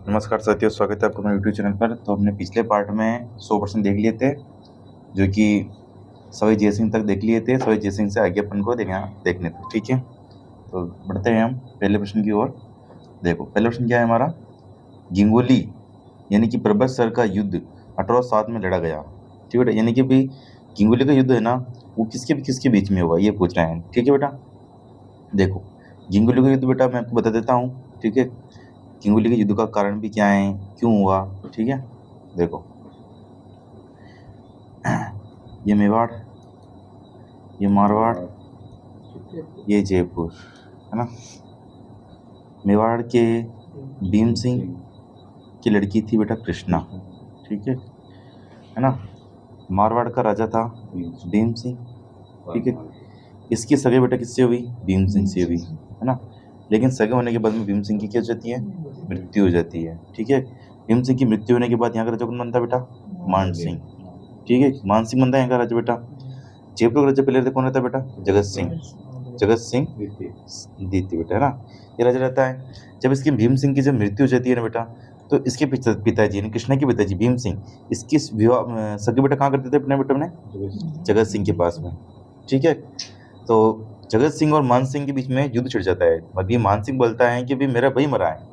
नमस्कार साथियों, स्वागत है आपका मेरे यूट्यूब चैनल पर। तो हमने पिछले पार्ट में 100% देख लिए थे, जो कि सवाई जय सिंह तक देख लिए थे। सवाई जय सिंह से आगे अपन को देखने थे, ठीक है। तो बढ़ते हैं हम पहले प्रश्न की ओर। देखो पहला प्रश्न क्या है हमारा, गिंगोली यानी कि परबत सर का युद्ध 1807 में लड़ा गया, ठीक है बेटा। यानी कि भाई गिंगोली का युद्ध है ना, वो किसके बीच में हुआ, ये पूछ रहे हैं, ठीक है बेटा। देखो गिंगोली का युद्ध बेटा मैं आपको बता देता हूँ, ठीक है। गिंगोली के युद्ध का कारण भी क्या है, क्यों हुआ, ठीक है। देखो ये मेवाड़, ये मारवाड़, ये जयपुर, है ना। मेवाड़ के भीम सिंह की लड़की थी बेटा कृष्णा, ठीक है ना। मारवाड़ का राजा था भीम सिंह, ठीक है। इसकी सगे बेटा किससे हुई, भीम सिंह से हुई, है ना। लेकिन सगे होने के बाद में भीम सिंह की क्या हो जाती है, मृत्यु हो जाती है, ठीक है। भीम सिंह की मृत्यु होने के बाद यहाँ का राजा कौन बनता बेटा, मान सिंह, ठीक है। मान सिंह बनता है यहाँ का राजा बेटा। जयपुर का राजा पहले कौन रहता है बेटा, जगत सिंह द्वितीय बेटा, है ना। ये राजा रहता है। जब इसकी भीम सिंह की जब मृत्यु हो जाती है ना बेटा, तो इसके पिताजी यानी कृष्णा के पिताजी भीम सिंह इसकी विवाह सगे बेटा कहाँ करते थे अपने बेटे में, जगत सिंह के पास में, ठीक है। तो जगत सिंह और मान सिंह के बीच में युद्ध छिड़ जाता है। मतलब ये मान सिंह बोलता है कि भाई मेरा भाई मरा है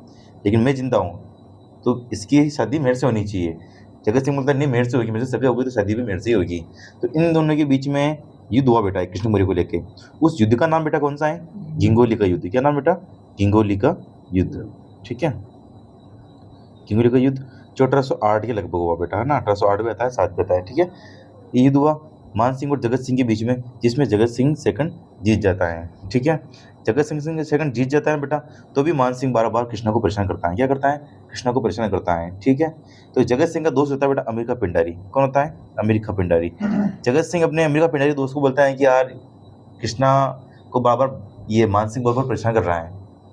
लेकिन मैं जिंदा हूँ, तो इसकी शादी मेरे से होनी चाहिए। जगत सिंह बोलता है नहीं, मेरे से होगी, मेरे से सगा होगी तो शादी भी मेरे से ही होगी। तो इन दोनों के बीच में युद्ध हुआ बेटा कृष्णपुरी को लेके। उस युद्ध का नाम बेटा कौन सा है, गिंगोली का युद्ध। क्या नाम बेटा, गिंगोली का युद्ध, ठीक है। गिंगोली का युद्ध जो 1808 के लगभग हुआ बेटा, है ना। 1808 में आता है, 7 में आता है, ठीक है। ये युद्ध हुआ मान सिंह और जगत सिंह के बीच में, जिसमें जगत सिंह सेकंड जीत जाता है, ठीक है। जगत सिंह सेकंड जीत जाता है बेटा, तो भी मान सिंह बार बार कृष्णा को परेशान करता है। क्या करता है, कृष्णा को परेशान करता है, ठीक है। तो जगत सिंह का दोस्त होता है बेटा अमेरिका पिंडारी। कौन होता है, अमेरिका पिंडारी। जगत सिंह अपने अमेरिका पिंडारी दोस्त को बोलता है कि यार कृष्णा को बार बार ये मान सिंह बार बार परेशान कर रहा है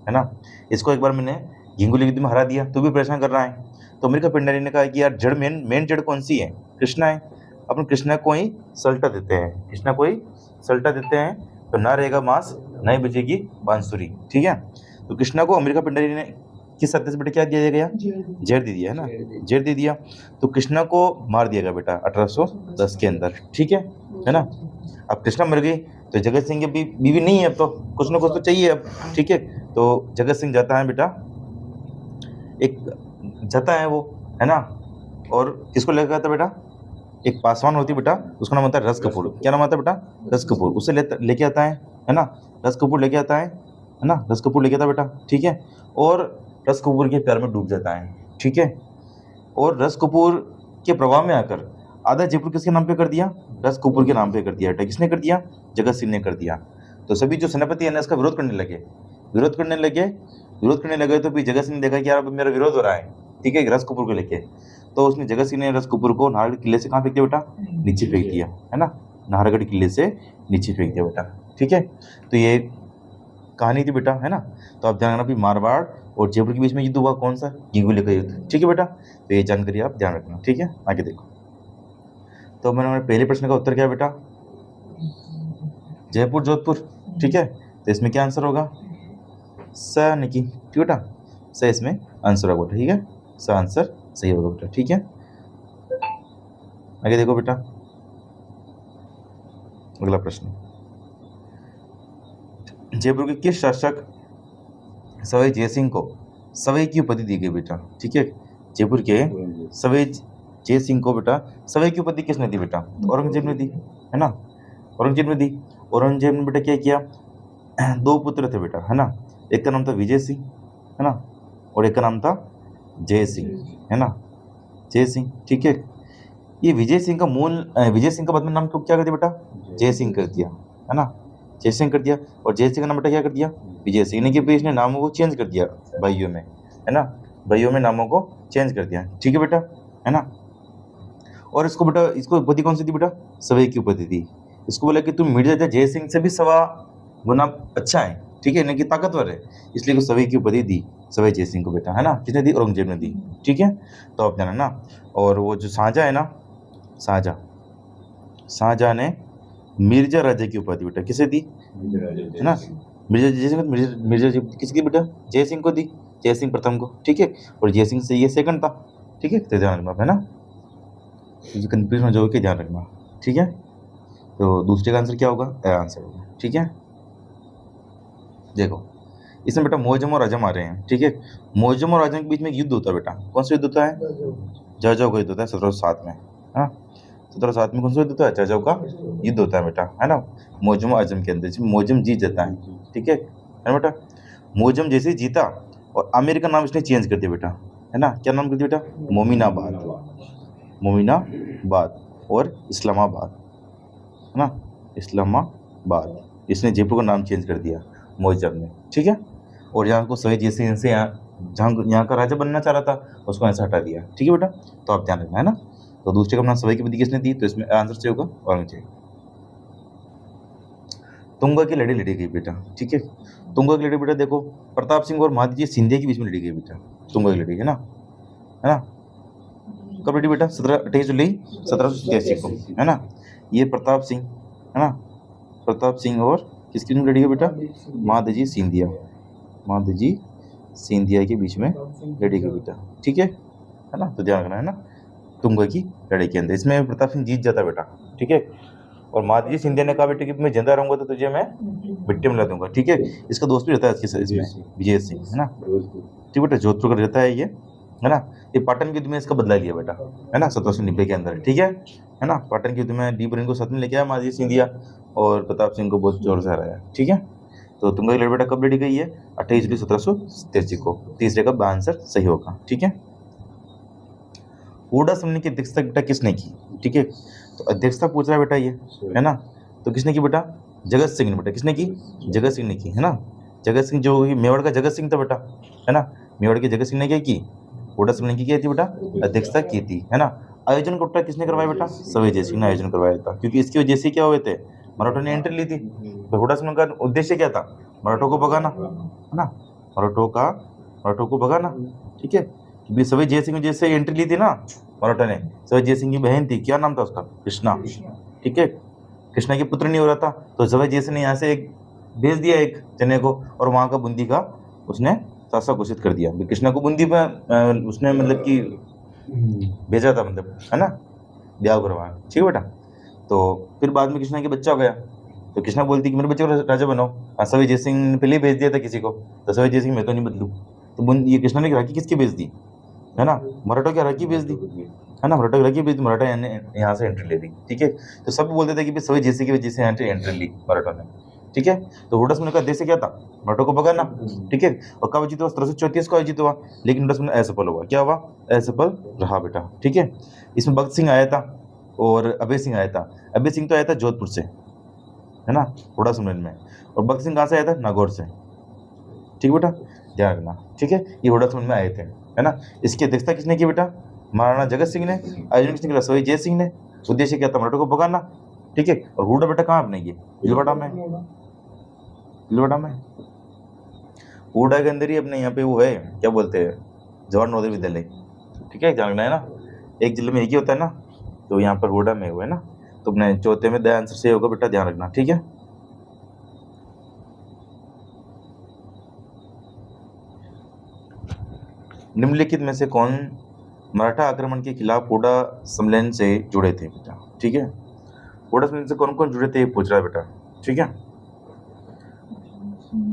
ना। इसको एक बार मैंने गिंगोली युद्ध में हरा दिया तो भी परेशान कर रहा है। तो अमेरिका पिंडारी ने कहा कि यार जड़ मेन जड़ कौन सी है, कृष्णा है। अपन कृष्णा को ही सल्टा देते हैं, कृष्णा को ही सल्टा देते हैं, तो ना रहेगा मांस ना ही बजेगी बांसुरी, ठीक है। तो कृष्णा को अमेरिका पिंडारी ने किस सत्य से बेटा क्या दिया गया, जहर दे दिया, है ना, जहर दे दिया। तो कृष्णा को मार दिया गया बेटा 1810 के अंदर, ठीक है ना। अब कृष्णा मर गई तो जगत सिंह की बीवी नहीं है, अब तो कुछ ना कुछ तो चाहिए अब, ठीक है। तो जगत सिंह जाता है बेटा, एक जाता है वो, है ना। और किसको लेकर आता बेटा, एक पासवान होती बेटा, उसका नाम होता है रस कपूर। क्या नाम आता है बेटा, रस कपूर। उसे लेके आता है ना, रस कपूर लेके आता है ना, रस कपूर लेके आता बेटा, ठीक है। और रस कपूर के प्यार में डूब जाता है, ठीक है। और रस कपूर के प्रभाव में आकर आधा जयपुर किसके नाम पे कर दिया, रस कपूर के नाम पे कर दिया बेटा। किसने कर दिया, जगत सिंह ने कर दिया। तो सभी जो सेनापति है ना इसका विरोध करने लगे, तो भी जगत सिंह ने देखा कि यार अब मेरा विरोध हो रहा है, ठीक है, रस कपूर को लेके। तो उसने जगत सिंह ने रस कपूर को नाहरगढ़ किले से कहाँ फेंक दिया बेटा, नीचे फेंक दिया, है ना। नाहरगढ़ किले से नीचे फेंक दिया बेटा, ठीक है। तो ये कहानी थी बेटा, है ना। तो आप ध्यान रखना भी मारवाड़ और जयपुर के बीच में युद्ध हुआ कौन सा, गिंगोली का युद्ध, ठीक है बेटा। तो ये जानकारी आप ध्यान रखना, ठीक है। आगे देखो, तो मैंने पहले प्रश्न का उत्तर क्या है बेटा, जयपुर जोधपुर, ठीक है। तो इसमें क्या आंसर होगा, स निकी, ठीक बेटा, स इसमें आंसर होगा बेटा, ठीक है। स आंसर सही होगा बेटा, ठीक है। आगे देखो बेटा, अगला प्रश्न, जयपुर के किस शासक सवाई जयसिंह को सवाई की उपाधि दी गई बेटा, ठीक है। जयपुर के सवाई जयसिंह को बेटा सवाई की उपाधि किसने दी बेटा, तो औरंगजेब ने दी, है ना, औरंगजेब ने दी। औरंगजेब ने बेटा क्या किया, 2 पुत्र थे बेटा, है ना। एक का नाम था विजय सिंह, है ना, और एक का नाम था जय सिंह, है ना, जय सिंह, ठीक है। ये विजय सिंह का विजय सिंह का बाद में नाम को क्या कर दिया बेटा, जय सिंह कर दिया, है ना, जय सिंह कर दिया। और जय सिंह का नाम बेटा क्या कर दिया, विजय सिंह ने कि इसने नामों को चेंज कर दिया भाइयों में, है ना, भाइयों में नामों को चेंज कर दिया, ठीक है बेटा, है ना। और इसको बेटा इसको उपाधि कौन सी दी बेटा, सवाई की उपाधि दी। इसको बोला कि तुम मिर्जा जय सिंह से भी 1.25 गुना अच्छा है, ठीक है, यानी कि ताकतवर है, इसलिए सवाई की उपाधि दी सवाई जय सिंह को बेटा, है ना। किसने दी, औरंगजेब ने दी, ठीक है। तो आप जाना ना। और वो जो शाहजहाँ है ना, शाहजहाँ ने मिर्जा राजा की उपाधि बेटा किसे दी, है ना, मिर्जा जय सिंह, मिर्जा किसकी बेटा, जय सिंह को दी। जयसिंह प्रथम को, ठीक है, और जयसिंह से ये सेकंड था, ठीक है, तो ध्यान रखना है ना, कंफ्यूजन जो कि ध्यान रखना, ठीक है। तो दूसरे का आंसर क्या होगा, आंसर होगा, ठीक है। देखो इसमें बेटा मोजम और अजम आ रहे हैं, ठीक है। मोजम और अजम के बीच में युद्ध होता है बेटा, कौन सा युद्ध होता है, जाजाऊ का युद्ध होता है 1707 में, हाँ 1707 में कौन सा युद्ध होता है, जाजाऊ का युद्ध होता है बेटा, है ना, मोजम और अजम के अंदर, जिसमें मोजम जीत जाता है, ठीक है ना बेटा। मोजम जैसे ही जीता और आमिर का नाम इसने चेंज कर दिया बेटा, है ना, क्या नाम कर दिया बेटा, मोमिनाबाद, मोमिनाबाद और इस्लामाबाद, है ना, इस्लामाबाद, इसने जयपुर का नाम चेंज कर दिया मोजम ने, ठीक है। और यहाँ को सही जैसे इनसे यहाँ का राजा बनना चाह रहा था, उसको ऐसा हटा दिया, ठीक है बेटा। तो आप ध्यान रखना, है ना। तो दूसरे का नाम सवई की विधि किसने दी, तो इसमें आंसर से होगा औरंगजेब। तुंगा की लड़ाई लड़ी गई बेटा, ठीक है। तुंगा की लड़ाई बेटा देखो प्रताप सिंह और महादजी सिंधिया के बीच में लड़ी गई बेटा, तुंगा की लड़ाई, है ना, कब लड़ी बेटा, 28 जुलाई 1787 को, है ना। ये प्रताप सिंह, है ना, प्रताप सिंह और किसके बीच में लड़ी है बेटा, महादजी सिंधिया, महादजी सिंधिया के बीच में लड़ी गई बेटा, ठीक है ना। तो ध्यान रखना, है ना, तुंगा की लड़ाई के अंदर इसमें प्रताप सिंह जीत जाता बेटा, ठीक है। और महादजी सिंधिया ने कहा बेटे कि मैं जिंदा रहूंगा तो तुझे मैं मिट्टी मिला दूंगा, ठीक है। इसका दोस्त भी रहता है इसमें विजय सिंह, है ना, ठीक बेटा, जोधपुर का रहता है ये, है ना। ये पाटन के युद्ध में इसका बदला लिया बेटा, है ना, 1790 के अंदर, ठीक है ना। पाटन के युद्ध में डीबरन को साथ में लेके आया महादजी सिंधिया और प्रताप सिंह को बहुत जोर से हराया, ठीक है। तो तुंगा की लड़ाई बेटा कब लड़ी गई है, 28 जुलाई 1787 को, तीसरे का आंसर सही होगा, ठीक है। हूडा सम्मेलन की अध्यक्षता बेटा किसने की, ठीक है। तो अध्यक्षता पूछ रहा है बेटा ये, है ना, तो किसने की बेटा, जगत सिंह ने बेटा, किसने की, जगत सिंह ने की, है ना। जगत सिंह जो मेवाड़ का जगत सिंह था बेटा, है ना, मेवाड़ के जगत सिंह ने क्या की, हूडा सम्मेलन की क्या थी बेटा, अध्यक्षता की थी, है ना। आयोजन बेटा किसने करवाया बेटा, सवाई जय सिंह ने आयोजन करवाया था, क्योंकि इसकी वजह से क्या हुए थे, मराठों ने एंट्री ली थी। तो हूडा सम्मेलन का उद्देश्य क्या था, मराठों को भगाना, है ना, मराठों को भगाना, ठीक है। क्योंकि सवाई जय सिंह जैसे एंट्री ली थी ना मराठा ने, सवाई जय सिंह की बहन थी, क्या नाम था उसका, कृष्णा, ठीक है। कृष्णा के पुत्र नहीं हो रहा था, तो सवाई जय सिंह ने यहाँ से एक भेज दिया एक जने को, और वहाँ का बूंदी का उसने सासा घोषित कर दिया। कृष्णा को बूंदी पर उसने मतलब कि भेजा था, मतलब, है ना, ब्याह करवाया, ठीक है बेटा। तो फिर बाद में कृष्णा के बच्चा हो गया, तो कृष्णा बोलती कि मेरे बच्चे को राजा बनाओ। सवाई जय सिंह ने पहले ही भेज दिया था किसी को, तो सवाई जय सिंह मैं तो नहीं बदलूँ, तो ये कृष्णा ने राखी किसकी भेज दी, है ना, मराठा की राखी भेज दी, है ना, मराठा की राखी भेज दी, मराठा यहाँ से एंट्री ले ली, ठीक है। तो सब बोलते थे कि सवाई जय सिंह की वजह से एंट्री ली मराठा ने, ठीक है। तो हूडा सम्मेलन का उद्देश्य क्या था, मराठों को भगाना, ठीक है। और कब जीत हुआ, 1734 को जीत हुआ, लेकिन हूडा सम्मेलन असफल हुआ, क्या हुआ, असफल रहा बेटा, ठीक है। इसमें भगत सिंह आया था और अभय सिंह आया था। अभय सिंह तो आया था जोधपुर से, है ना, हूडा सम्मेलन में, और भगत सिंह कहाँ से आया था, नागौर से, ठीक है बेटा, ध्यान रखना, ठीक है। ये हूडा सम्मेलन में आए थे, है ना। इसकी अध्यक्षता किसने की बेटा, महाराणा जगत सिंह ने। आयोजन किसने किया, सवाई जय सिंह ने। उद्देश्य क्या था, मराठों को भगाना, ठीक है। और हूडा बेटा कहाँ अपने, भीलवाड़ा में, भीलवाड़ा में, हूडा के अंदर ही अपने यहाँ पे वो है, क्या बोलते हैं, जवाहर नवोदय विद्यालय, ठीक है, ध्यान रखना, है ना। एक जिले में एक ही होता है ना, तो यहाँ पर हूडा में हुआ है ना। तो अपने चौथे में द आंसर से होगा बेटा, ध्यान रखना, ठीक है। निम्नलिखित में से कौन मराठा आक्रमण के खिलाफ हूडा सम्मेलन से जुड़े थे बेटा, ठीक है। हूडा सम्मेलन से कौन कौन जुड़े थे ये पूछ रहा है बेटा, ठीक है।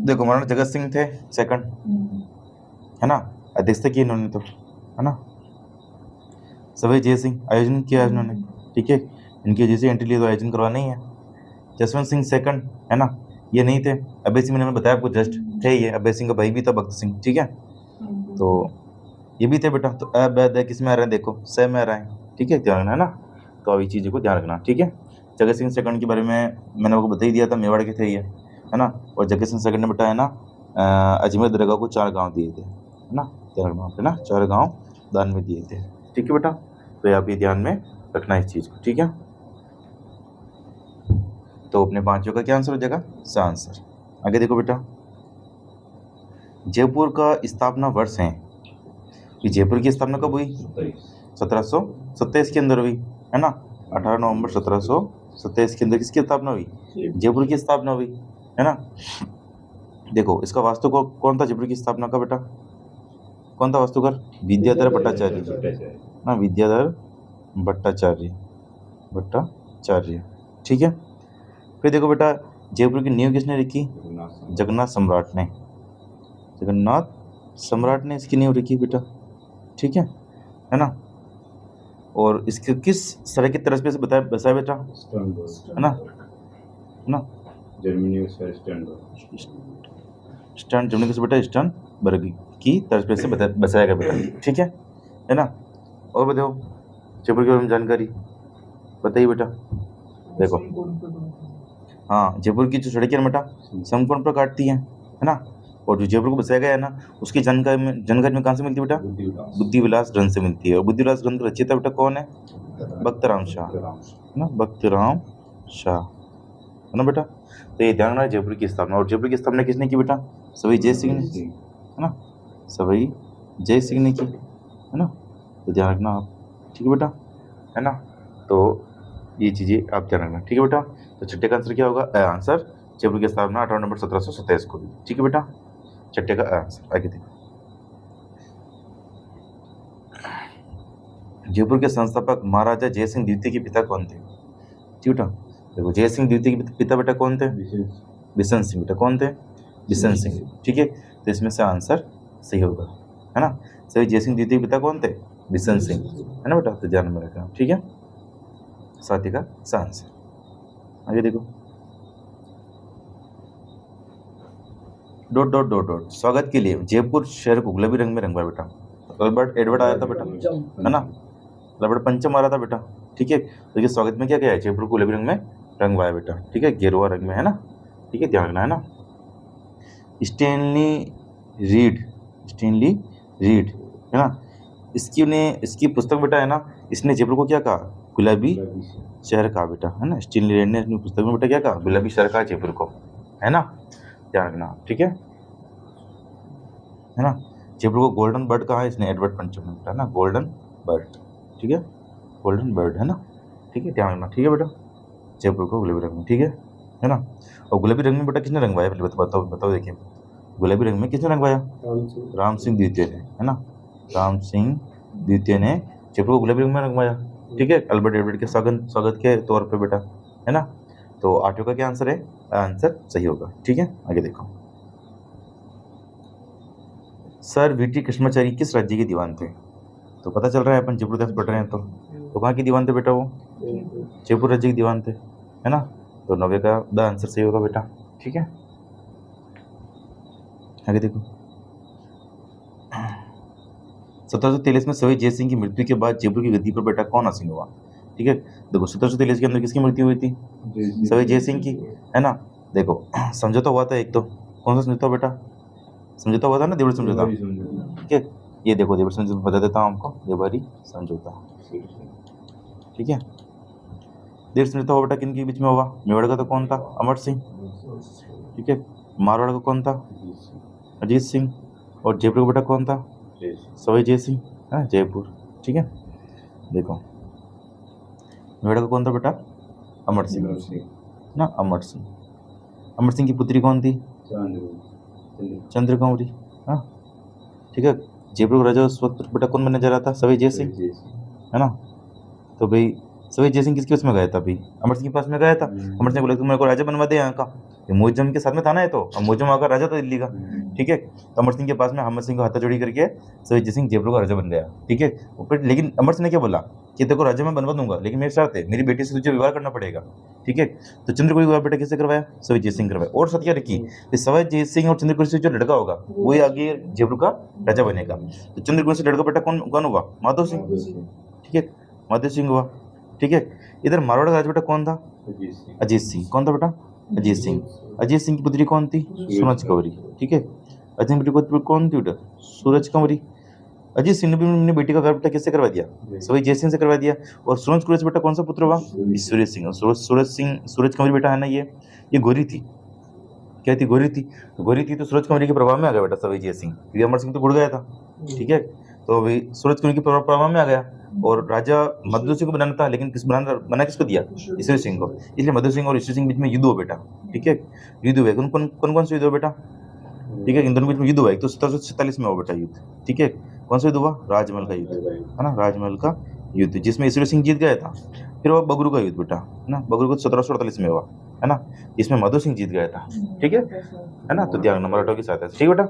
देखो महाराणा जगत सिंह थे सेकंड, है ना, अध्यक्षता की इन्होंने, तो है ना। सवाई जय सिंह आयोजन किया इन्होंने, ठीक है, इनकी वजह से एंट्री ली, तो आयोजन करवाना ही है। जसवंत सिंह सेकंड, है ना, ये नहीं थे। अभय सिंह मैंने बताया आपको जस्ट, थे ये, अभय सिंह का भाई भी था भगत सिंह, ठीक है। तो ये भी थे बेटा। तो अब किस में आ रहे हैं, देखो स में आ रहा है, ठीक है, ध्यान रखना, है ना। तो अभी चीज़ों को ध्यान रखना, ठीक है। जगत सिंह सेकंड के बारे में मैंने आपको बता ही दिया था, मेवाड़ के थे ये, है ना। और जगत सिंह सेकंड ने बताया ना, अजमेर दरगाह को 4 गांव दिए थे, है ना, ध्यान रखना पे ना, 4 गांव दान में दिए थे, ठीक है बेटा। तो ये आप ये ध्यान में रखना इस चीज़ को, ठीक है। तो अपने पांचों का क्या आंसर हो जाएगा, स आंसर। आगे देखो बेटा, जयपुर का स्थापना वर्ष है, कि जयपुर की स्थापना कब हुई, 1727 के अंदर हुई, है ना। 18 नवंबर 1727 के अंदर किसकी स्थापना हुई, जयपुर की स्थापना हुई, है ना। देखो इसका वास्तु को कौन था जयपुर की स्थापना का बेटा, कौन था वास्तुकार? विद्याधर भट्टाचार्य ना, विद्याधर भट्टाचार्य। ठीक है। फिर देखो बेटा, जयपुर की नींव किसने रखी? जगन्नाथ सम्राट ने इसकी नींव रखी बेटा। ठीक है ना। और इसके किस सड़क की तरफ से बसाया बेटा? है ना जर्मनी से बेटा स्टर्नबर्ग की तरफ से बसाया गया बेटा। ठीक है ना। और बताओ जयपुर के बारे में जानकारी बताइए बेटा। देखो हाँ, जयपुर की जो सड़कें हैं बेटा समकोण पर काटती है ना। और जो जयपुर को बसाया गया है ना, उसकी जानकारी में कहाँ से मिलती है बेटा? बुद्धिविलास ग्रंथ से मिलती है। और बुद्धिविलास ग्रंथ रचयिता बेटा कौन है? भक्तराम शाह ना, भक्तराम शाह है ना बेटा। तो ये ध्यान रखना जयपुर की स्थापना। और जयपुर की स्थापना किसने की बेटा? सवाई जय सिंह ने, है ना। सवाई जय सिंह ने की, है ना। तो ध्यान रखना आप, ठीक है बेटा, है ना। तो ये चीज़ें आप ध्यान रखना, ठीक है बेटा। तो छठे का आंसर क्या होगा? आंसर जयपुर की स्थापना 18 नवंबर 1727 को। ठीक है बेटा, छठे का आंसर। आगे देखो, जयपुर के संस्थापक महाराजा जय सिंह द्वितीय के पिता कौन थे? ठीक बेटा, देखो जय सिंह द्वितीय के पिता बेटा कौन थे? बिशन सिंह बेटा। कौन थे? बिशन सिंह। ठीक है, तो इसमें से आंसर सही होगा, है ना। सही, जय सिंह द्वितीय के पिता कौन थे? बिशन सिंह, है ना बेटा। तो ध्यान में रखना, ठीक है। साथी का आंसर। आगे देखो, डॉट डॉट डॉट डॉट स्वागत के लिए जयपुर शहर को गुलाबी रंग में रंगवाया बेटा। अल्बर्ट एडवर्ड आया था बेटा, है ना। अल्बर्ट पंचम आ रहा था बेटा। ठीक है, तो ये स्वागत में क्या क्या है? जयपुर को गुलाबी रंग में रंगवाया बेटा। ठीक है, गेरुआ रंग में, है ना। ठीक है, ध्यान रखना, है ना। स्टैनली रीड, है ना। इसकी पुस्तक बेटा, है ना, इसने जयपुर को क्या कहा? गुलाबी शहर कहा बेटा, है ना। स्टैनली रीड ने अपनी पुस्तक में बेटा क्या कहा? गुलाबी शहर कहा जयपुर को, है ना। ध्यान रखना, ठीक है ना। जयपुर को गोल्डन बर्ड कहा है इसने? एडवर्ड पंचम ने बेटा, है ना, गोल्डन बर्ड। ठीक है, गोल्डन बर्ड, है ना। ठीक है, ध्यान रखना, ठीक है बेटा। जयपुर को गुलाबी रंग में, ठीक है ना। और गुलाबी रंग में बेटा किसने रंगवाया? पहले बताओ देखिए, गुलाबी रंग में किसने रंगवाया? राम सिंह द्वितीय ने, है ना। राम सिंह द्वितीय ने जयपुर को गुलाबी रंग में रंगवाया। ठीक है, अल्बर्ट एडवर्ड के स्वागत के तौर पे बेटा, है ना। तो आठवीं का क्या आंसर है? आंसर सही होगा। ठीक है, आगे देखो, सर वीटी कृष्णाचार्य किस राज्य के दीवान थे? तो पता चल रहा है अपन जयपुर इतिहास पढ़ रहे हैं, तो कहाँ के दीवान थे बेटा? वो जयपुर राज्य के दीवान थे, है ना। तो 90 का द आंसर सही होगा बेटा। ठीक है, आगे देखो, 1743 में सवाई जय सिंह की मृत्यु के बाद जयपुर की गद्दी पर बेटा कौन आसीन हुआ? ठीक है, देखो 1743 के अंदर किसकी मृत्यु हुई थी? सवाई जय सिंह की, है ना। देखो समझौता हुआ था एक, तो कौन सा समझौता बेटा? समझौता हुआ था ना, देवरी समझौता। ठीक है, ये देखो देवरी समझौता बता देता हूँ आपको, देवरी समझौता। ठीक है, देवरी समझौता हुआ बेटा किन के बीच में हुआ? मेवाड़ का तो कौन था? अमर सिंह। ठीक है, मारवाड़ का कौन था? अजीत सिंह। और जयपुर का बेटा कौन था? सवाई जय सिंह, है जयपुर। ठीक है, देखो मेवाड़ का कौन था बेटा? अमर सिंह ना, अमर सिंह की पुत्री कौन थी? चंद्रकौरी। हाँ, ठीक है, जयपुर का राजा उस वक्त बेटा कौन बनने जा रहा था? सवाई जय सिंह, है ना। तो भाई सवाई जय सिंह किसके पास में गया था? भाई अमर सिंह के पास में गया था। अमर सिंह बोला तुम मेरे को राजा बनवा दे यहाँ का। ये मुअज्जम के साथ में था ना, ये तो मुअज्जम वहाँ का राजा था दिल्ली का। ठीक है, तो अमर सिंह के पास में अहमद सिंह को हाथाजोड़ी करके सवाई जय सिंह जयपुर का राजा बन गया। ठीक है, फिर लेकिन अमर सिंह ने क्या बोला कि देखो राजा मैं बनवा दूंगा, लेकिन मेरे साथ है मेरी बेटी से तुझे विवाह करना पड़ेगा। ठीक है, तो चंद्रकौरी विवाह बेटा किससे करवाया? सवाई जय सिंह करवाया। और साथ क्या रखी, सवाई जय सिंह और चंद्रकौरी से जो लड़का होगा वही आगे जयपुर का राजा बनेगा। तो चंद्रकौरी से लड़का बेटा कौन हुआ? माधव सिंह। ठीक है, माधव सिंह हुआ। ठीक है, इधर मारवाड़ का राजा बेटा कौन था? अजीत सिंह। कौन था बेटा? अजीत सिंह की पुत्री कौन थी? सूरज कंवरी। ठीक है, अजीत सिंह की पुत्री कौन थी बेटा? सूरज कंवरी। अजीत सिंह ने भी अपनी बेटी का विवाह बेटा किससे करवा दिया? सवाई जय सिंह से करवा दिया। और सूरज कंवरी से बेटा कौन सा पुत्र हुआ? सूरज सिंह। सूरज कंवरी बेटा है ना, ये गोरी थी। क्या थी? गोरी थी। तो गोरी थी तो सूरज कंवरी के प्रभाव में आ गया बेटा सवाई जय सिंह, क्योंकि अमर सिंह तो गुड़ गया था। ठीक है, तो अभी सूरज कंवरी के प्रभाव में आ गया। और राजा मधु सिंह को बनाना था, लेकिन बना किसको दिया? ईश्वर सिंह को। इसलिए मधु सिंह और ईश्वर सिंह बीच में युद्ध हुआ बेटा। ठीक है, युद्ध हुए। कौन कौन से युद्ध हुआ बेटा? ठीक है। इन दोनों के बीच में युद्ध हुआ, एक तो 1747 में हुआ बेटा युद्ध, ठीक है। कौन सा युद्ध हुआ? राजमहल का युद्ध, है ना, राजमहल का युद्ध, जिसमें ईश्वर सिंह जीत गया था। फिर वो बगरू का युद्ध बेटा, है ना, बगरू का 1748 में हुआ, है ना, जिसमें मधु सिंह जीत गया था, ठीक है ना। तो ध्यान रखना मराठों की सहायता से, ठीक है बेटा,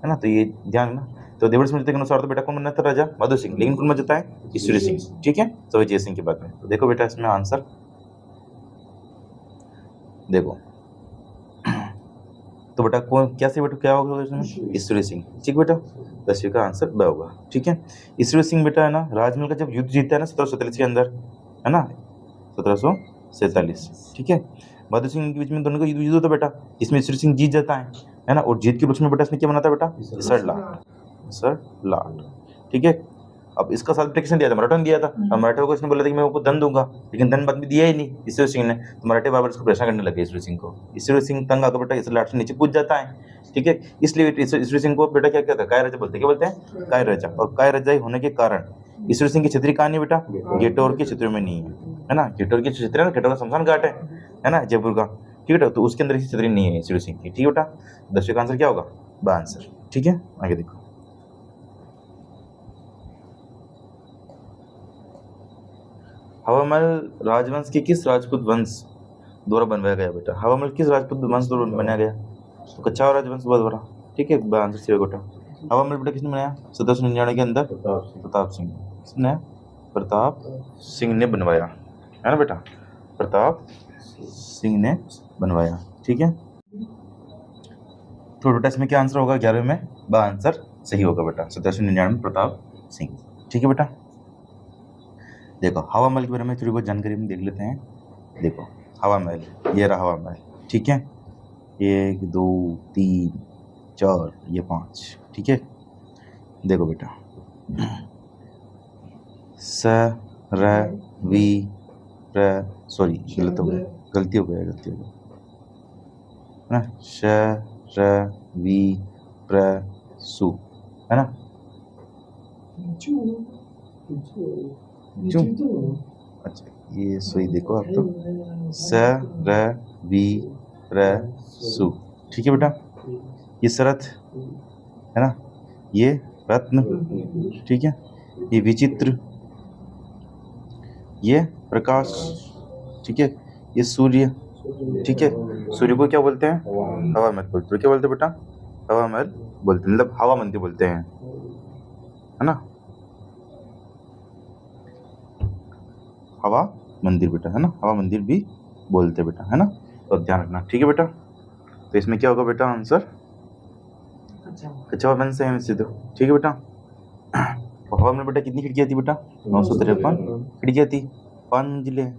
है ना। तो ये ध्यान रखना। तो देवड़ स्मृति के अनुसार तो बेटा कौन बनना था राजा? मधु सिंह, लेकिन कौन बन जाता है? ईश्वरी सिंह, ठीक है। तो जय सिंह की बात में देखो बेटा, इसमें आंसर देखो, तो बेटा कौन क्या से बेटा क्या होगा इसमें? ईश्वरी सिंह, ठीक बेटा। 10वीं का आंसर ब होगा, ठीक है। ईश्वरी सिंह बेटा, है ना, राजमहल का जब युद्ध जीतता है ना 1747 के अंदर, है ना, 1747, ठीक है। मधु सिंह के बीच में दोनों का युद्ध होता बेटा, इसमें ईश्वरी सिंह जीत जाता है ना। और जीत के रूप में बेटा इसने क्या बना था बेटा? सरलाट, ठीक है। अब इसका साथ किसने दिया था? मराठों ने दिया था। अब मराठों को इसने बोला था कि मैं आपको धन दूंगा, लेकिन धन बाद में दिया ही नहीं ईश्वर सिंह ने। तो मराठे बार इसको परेशान करने लगे ईश्वर सिंह को। ईश्वर सिंह तंग आकर बेटा इस लाट से नीचे कूद जाता है, ठीक है। इसलिए ईश्वर सिंह को बेटा क्या कहता है? काय राजा बोलते हैं। क्या बोलते हैं? काय राजा। और काय राजा होने के कारण ईश्वर सिंह की छतरी कहाँ नहीं बेटा? गेटौर के क्षेत्र में नहीं है ना। गेटौर के क्षेत्र है ना, गेटौर का शमशान घाट है ना, जयपुर का, ठीक है। तो उसके अंदर छतरी नहीं है ईश्वर सिंह की, ठीक है बेटा। 10वीं का आंसर क्या होगा? ब आंसर, ठीक है। आगे देखो, हवा महल राजवंश के किस राजपूत वंश द्वारा बनवाया गया बेटा? हवा महल किस राजपूत वंश द्वारा बनाया गया? तो कच्छावा राजवंश द्वारा, ठीक है। आंसर सी होगा बेटा। हवा महल बेटा किसने बनाया? 1799 के अंदर प्रताप सिंह। किसने? प्रताप सिंह ने बनवाया, है ना बेटा, प्रताप सिंह ने बनवाया, ठीक है। तो बेटा इसमें क्या आंसर होगा? 11वें में ब आंसर सही होगा बेटा, 1799 में प्रताप सिंह, ठीक है बेटा। देखो हवा महल के बारे में थोड़ी बहुत जानकारी हम देख लेते हैं। देखो हवा महल, ये रहा हवा महल, ठीक है। 1 2 3 4 ये 5, ठीक है। देखो बेटा, स र वी र, सॉरी गलती हो गया ना, श र वी र सु, है ना। अच्छा ये सही देखो आप तो, स र वी र सु, ठीक है बेटा। ये सरथ है ना, ये रत्न, ठीक है। ये विचित्र, ये प्रकाश, ठीक है। ये सूर्य, ठीक है। सूर्य को क्या बोलते हैं? हवा महल बोलते हैं। क्या बोलते हैं बेटा? हवा महल बोलते हैं, मतलब हवा मंदिर बोलते हैं, है ना, हवा मंदिर बेटा, है ना, हवा मंदिर भी बोलते बेटा, है ना। तो ध्यान रखना, ठीक है बेटा। तो इसमें क्या होगा बेटा आंसर? कच्छावा वंश है वैसे तो, ठीक है बेटा। हवा में बेटा कितनी खिड़कियाँ थी बेटा? 953 खिड़कियाँ थी, 5 मंजिलें,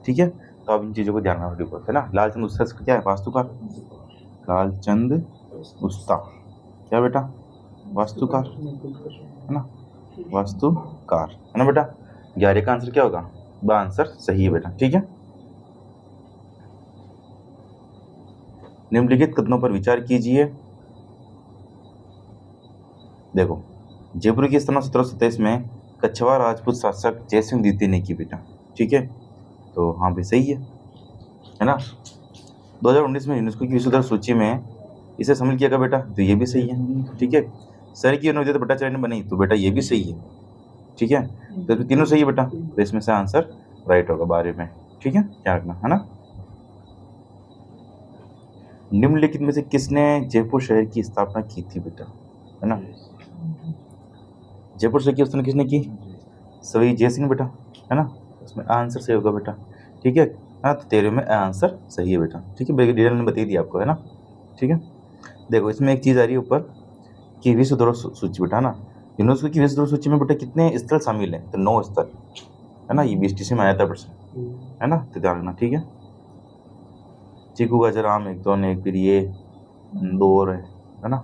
ठीक है। तो अब इन चीज़ों को ध्यान रखना, है ना। लालचंद उस्ता क्या है? वास्तुकार। लालचंद उस्ता क्या बेटा? वास्तुकार, है ना, वास्तुकार, है ना बेटा। 11 का आंसर क्या होगा? ब आंसर सही है बेटा, ठीक है। निम्नलिखित कथनों पर विचार कीजिए। देखो जयपुर की स्थापना 1727 में कच्छवा राजपूत शासक जयसिंह द्वितीय ने की बेटा, ठीक है। तो हाँ भाई सही है ना। 2019 में यूनेस्को की विश्व धरोहर सूची में इसे शामिल किया गया बेटा, तो ये भी सही है, ठीक है। शहर की नवोदित भट्टाचार्य ने बनाई, तो बेटा ये भी सही है, ठीक है। तो तीनों सही है बेटा, तो इसमें से आंसर राइट होगा 12 में, ठीक है, क्या रखना, है ना। निम्नलिखित में से किसने जयपुर शहर की स्थापना की थी बेटा, है ना। जयपुर शहर की स्थापना किसने की? सभी जयसिंह बेटा, है ना। उसमें आंसर सही होगा बेटा, ठीक है। हाँ तो 13 में आंसर सही है बेटा, ठीक है। डिटेल ने बता दिया आपको, है ना, ठीक है। देखो इसमें एक चीज़ आ रही है ऊपर कि विश्व धरोहर सूची बेटा, है ना। यूनेस्को की विश्व धरोहर सूची में बेटा कितने स्थल शामिल हैं? तो 9 स्थल, है ना। ये BSTC में आया था प्रश्न, है ना, तो ध्यान रखना, ठीक है। चीकू गाजर आम एक तो एक, फिर ये 2 और है ना।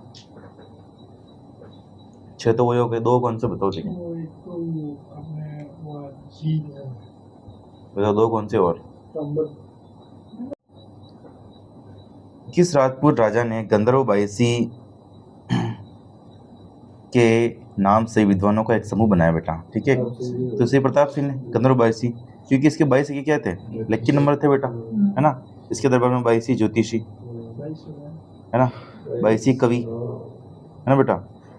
6 तो वही हो गए, 2 कौन से बताओ? लेकिन बताओ 2 कौन से और? किस राजपूत राजा ने गंधर्व बायसी के नाम से विद्वानों का एक समूह बनाया बेटा, ठीक है। तो श्री प्रताप सिंह ने गंधर्व बायसी, क्योंकि इसके 22 के क्या थे? लेक्चर नंबर थे बेटा, है ना। इसके दरबार में 22 ज्योतिषी, है ना, 22 कवि, है ना बेटा।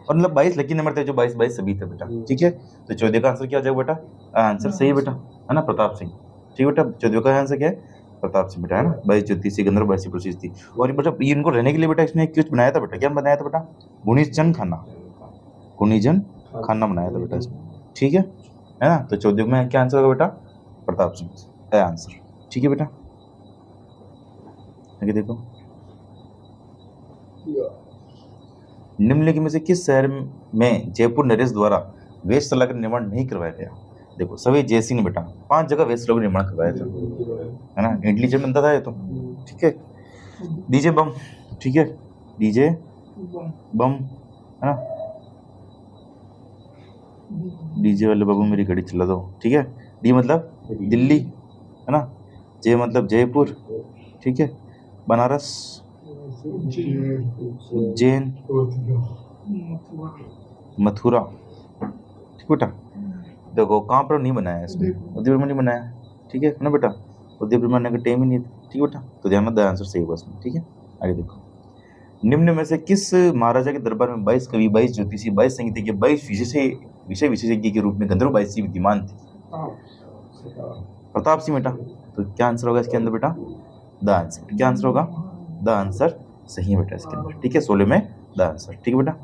और मतलब 22 लकी नंबर थे, जो 22 सभी थे बेटा, ठीक है। तो 14 का आंसर क्या हो जाएगा बेटा? आंसर सही है बेटा, है ना, प्रताप सिंह, ठीक है बेटा। 14 का आंसर क्या है? प्रताप सिंह बेटा, है ना। 22 ज्योतिषी गंधर्व 22 प्रोसेस थी। और ये बेटा ये इनको रहने के लिए बेटा इसने कुछ बनाया था बेटा, क्या बनाया था बेटा? गुणीजन खाना, गुणीजन खाना बनाया था बेटा इसमें, ठीक है ना। तो 14 में क्या आंसर होगा बेटा? प्रताप सिंह है आंसर, ठीक है बेटा। आगे देखो, निम्नलिखित में से किस शहर में जयपुर नरेश द्वारा वेधशाला का निर्माण नहीं करवाया गया? देखो सभी जयसिंह ने बेटा 5 जगह वेधशाला का निर्माण करवाया था, है ना। इंटेलिजेंट बनता था ये तो, ठीक है। डीजे बम, ठीक है, डीजे बम, है ना। डीजे वाले बाबू मेरी गाड़ी चला दो, ठीक है। डी मतलब दिल्ली, है ना। जे मतलब जयपुर, ठीक है। बनारस, उज्जैन, मथुरा, ठीक बेटा। देखो कहाँ पर नहीं बनाया इसमें, उदयपुर में नहीं बनाया, ठीक है ना बेटा। उदयपुर में बनाने का टाइम ही नहीं था, ठीक बेटा। तो ध्यान द आंसर सही होगा इसमें, ठीक है। आगे देखो, निम्न में से किस महाराजा के दरबार में 22 कवि, 22 ज्योतिषी, 22 संगीतज्ञ, 22 विषय विशेषज्ञ के रूप में गंधर्व 22 विद्यमान थे? प्रताप सिंह बेटा। तो क्या आंसर होगा इसके अंदर बेटा? द आंसर, क्या आंसर होगा? द आंसर सही है बेटा इसके अंदर, ठीक है। 16 में द आंसर, ठीक है बेटा।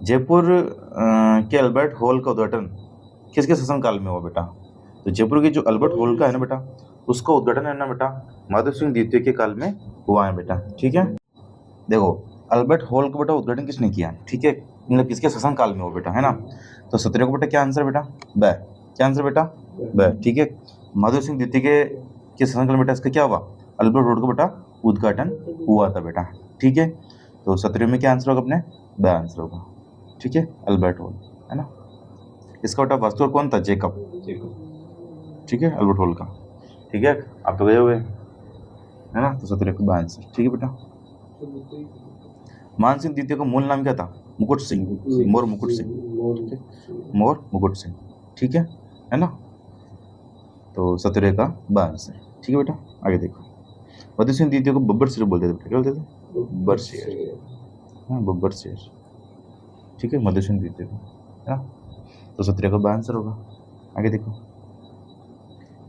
जयपुर के अल्बर्ट हॉल का उद्घाटन किसके शासनकाल में हुआ बेटा? तो जयपुर के जो अल्बर्ट हॉल का है ना बेटा, उसका उद्घाटन है ना बेटा माधव सिंह द्वितीय के काल में हुआ है बेटा, ठीक है। देखो अल्बर्ट हॉल का बेटा उद्घाटन किसने किया, ठीक है, मतलब किसके शासनकाल में हुआ बेटा, है ना। तो 17 को बेटा क्या आंसर बेटा? ब, क्या आंसर बेटा? ब, ठीक है। माधव सिंह द्वितीय के शासनकाल में बेटा इसका क्या हुआ? अल्बर्ट हॉल का बेटा उद्घाटन हुआ था बेटा, ठीक है। तो 17 में क्या आंसर होगा अपने? ब आंसर होगा, ठीक है, अल्बर्ट हॉल, है ना। इसका बेटा वास्तु कौन था? जेकब, ठीक है, अल्बर्ट हॉल का, ठीक है। आप तो गए हुए, है ना। तो 17 का आंसर, ठीक है बेटा। मान सिंह द्वितीय का मूल नाम क्या था? मुकुट सिंह, मोर मुकुट सिंह, मोर मुकुट सिंह, ठीक है ना। तो 17 का आंसर, ठीक है बेटा। आगे देखो, मधु सिंह द्वितीय को बब्बर शेर बोलते थे बेटा, क्या बोलते थे? बब्बर शेर, हाँ बब्बर शेर, ठीक है, मधु सिंह द्वितीय को, है ना। तो 17 का आंसर होगा। आगे देखो,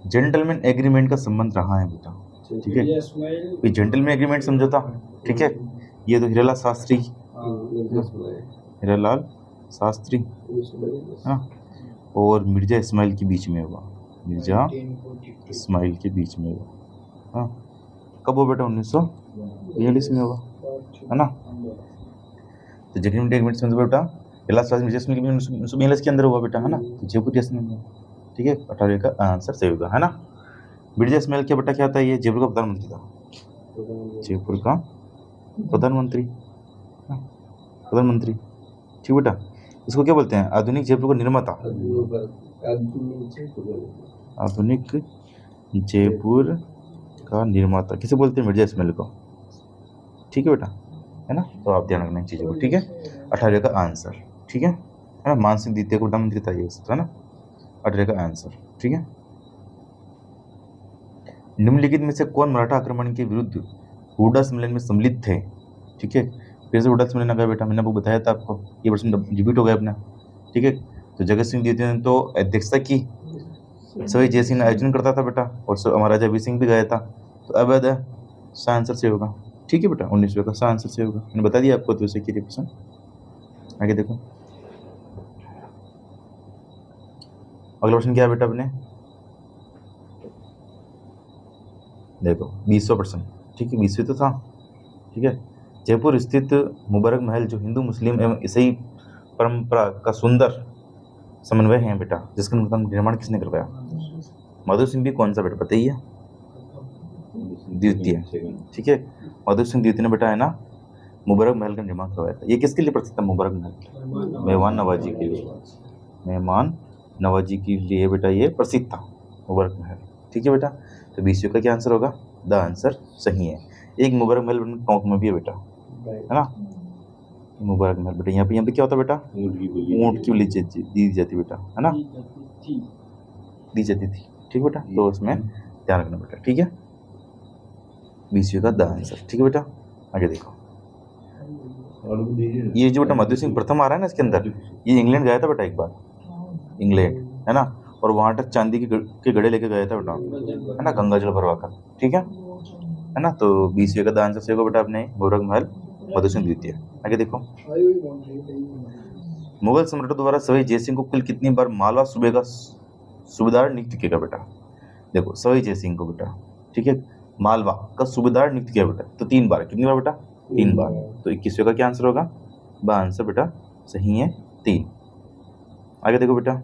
जेंटलमैन एग्रीमेंट का संबंध रहा है बेटा, ठीक है। ये जेंटलमैन एग्रीमेंट समझौता, ठीक है, ये तो हीरालाल शास्त्री, हीरालाल शास्त्री, है ना, और मिर्जा इस्माइल के बीच में हुआ, मिर्जा इस्माइल के बीच में हुआ, हाँ। कब हुआ बेटा? 1942 में हुआ, है ना। तो जेंटलमैन एग्रीमेंट समझो बेटा, हीरालाल शास्त्री मिर्जा इस्माइल के 1942 के अंदर हुआ बेटा, है ना। तो जयपुर जैसे में, ठीक है, 18 का आंसर सही होगा, है ना। मिर्जा इस्माइल क्या बेटा क्या था? ये जयपुर का प्रधानमंत्री था, जयपुर का प्रधानमंत्री, प्रधानमंत्री, ठीक बेटा। इसको क्या बोलते हैं? आधुनिक जयपुर का निर्माता, आधुनिक जयपुर का निर्माता किसे बोलते हैं? मिर्जा इस्माइल को, ठीक है बेटा, है ना। तो आप ध्यान रखना इन चीज़ों को, ठीक है। 18 का आंसर, ठीक है ना। मान सिंह द्वितीय को प्रधानमंत्री था ये, है ना। 18 का आंसर, ठीक है। निम्नलिखित में से कौन मराठा आक्रमण के विरुद्ध हुड्डा सम्मेलन में सम्मिलित थे? ठीक है, फिर से हुड्डा सम्मेलन आ गया बेटा, मैंने आपको बताया था, आपको ये प्रश्न रिपीट हो गया अपना, ठीक है। तो जगत सिंह द्वितीय ने तो अध्यक्षता की, सभी जय सिंह आयोजन करता था बेटा, और महाराजा वीर सिंह भी गया था। तो अवैध है, सा आंसर से होगा, ठीक है बेटा। 19वें का सा आंसर से होगा, मैंने बता दिया आपको, तो वैसे की प्रश्न। आगे देखो, अगला प्रश्न क्या है बेटा अपने? देखो 20%, ठीक है, 20वें तो था, ठीक है। जयपुर स्थित मुबारक महल जो हिंदू मुस्लिम एवं ईसाई परंपरा का सुंदर समन्वय है बेटा, जिसका निर्माण किसने करवाया? मधु सिंह भी कौन सा बेटा बताइए? द्वितीय, ठीक है। मधु सिंह द्वितीय ने बेटा, है ना, मुबारक महल का निर्माण करवाया था। ये किसके लिए प्रसिद्ध था मुबारक महल? मेहमान नवाजी के लिए, मेहमान नवाजी के लिए बेटा ये प्रसिद्ध था मुबारक महल, ठीक है बेटा। तो 20वें का क्या आंसर होगा? द आंसर सही है। एक मुबारक महल टोंक में भी है बेटा, है ना, मुबारक महल बेटा। यहाँ पे क्या होता है बेटा? ऊँट की बलि दी जाती बेटा, है ना, दी जाती थी, ठीक बेटा। तो उसमें ध्यान रखना बेटा, ठीक है। बीसवीं का द आंसर। ठीक है बेटा, आगे देखो। ये जो बेटा मधु सिंह प्रथम आ रहा है ना इसके अंदर, ये इंग्लैंड गया था बेटा एक बार, इंग्लैंड, है ना, और वहां तक चांदी के गड़े लेके गया था बेटा, है ना, गंगा जल भरवा कर। ठीक है ना। तो 20वीं का द आंसर से होगा बेटा अपने गोरख महल मधु सिंह द्वितीय। आगे देखो। मुगल सम्राटों द्वारा सवाई जयसिंह को कुल कितनी बार मालवा सूबे का सूबेदार नियुक्त किया बेटा? देखो सवाई जयसिंह को बेटा, ठीक है, मालवा का सूबेदार नियुक्त किया बेटा, तो 3 बार। कितनी बार बेटा? 3 बार। तो 21वीं का क्या आंसर होगा? ब आंसर बेटा सही है 3। आगे देखो बेटा।